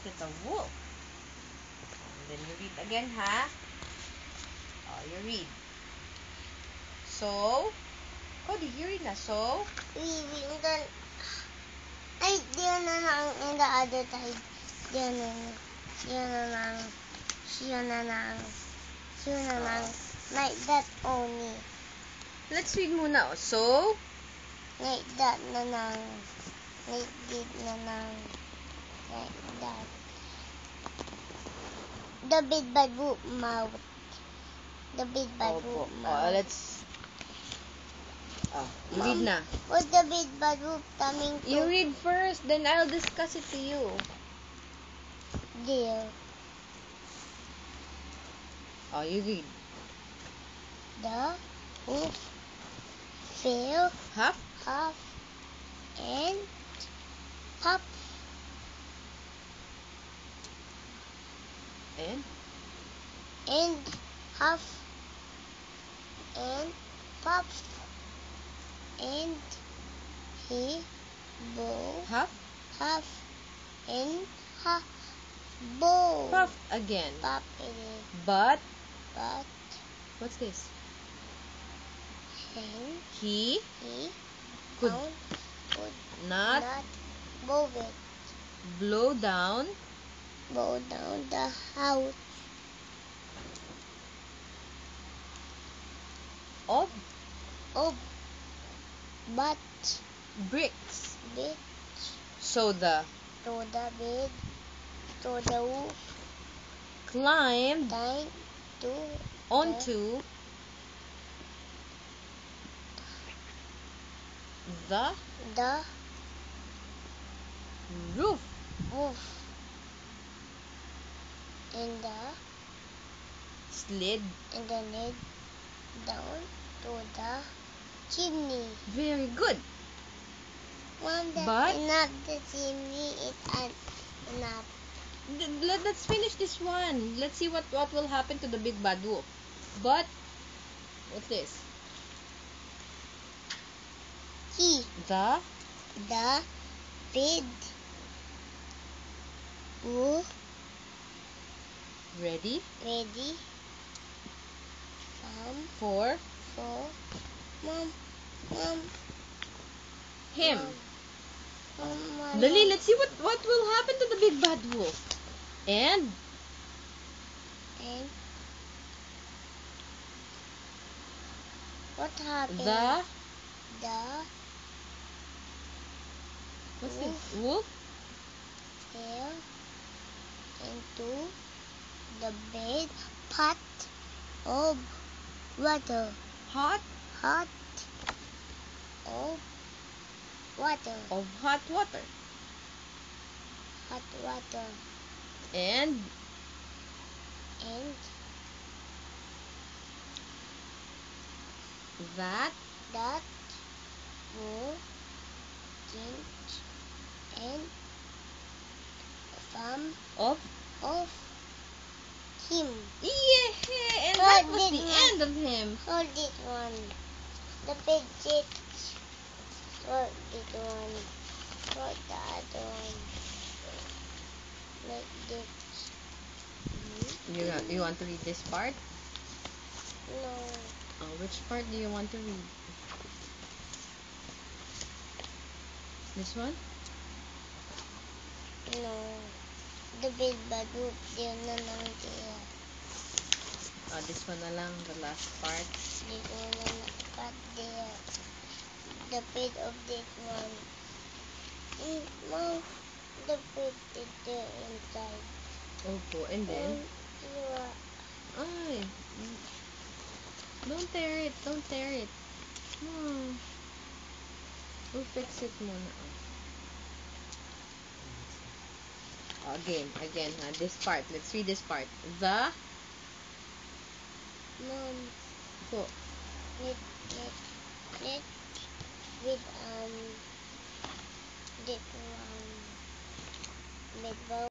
it's a wolf. And then you read again, ha? Oh, you read. So, Cody, you read na. So, Leaving the... Ay, diyan na lang in the other side. Diyan na lang. Siya na lang. Like that only. let's read muna. Oh. So, Like that na lang. Like this na lang. Like that. The big bad wolf mouth. The big bad wolf mouth. let's... you read na. What's the big bad wolf coming to? You read first, then I'll discuss it to you. There. Oh, you read. The wolf fell Half? half and puff And? half and puff and he bow Half? and half bow Puff again. puff again. But, But what's this? and He could not bow it. blow down Bow down the house of but bricks. bit So the to the bed to the wolf climbed time to onto the roof. wolf and the Slid lid down to the chimney. very good. Mom, that's But not the chimney. It's enough. Let's finish this one. Let's see what will happen to the big bad wolf. But what's this? The big wolf ready for mom him. Mom, Dali, let's see what will happen to the big bad wolf. And what happened? What's this? Wolf Fell into the big pot of water. hot Of water. hot water. And that will change and of him. yeah, and that was the end of him. Hold it one. The big jet. Hold it one. Hold the other one. Like this. You want to read this part? No. Which part do you want to read? This one? No. The big bad wolf there na lang there. This one na lang, the last part. This one na nakakat there. The bit of this one. Mom, the bit is there inside. Opo, and then? Ay, don't tear it. We'll fix it muna. Again, this part. Let's read this part. The Mom, po. with this one, big bow.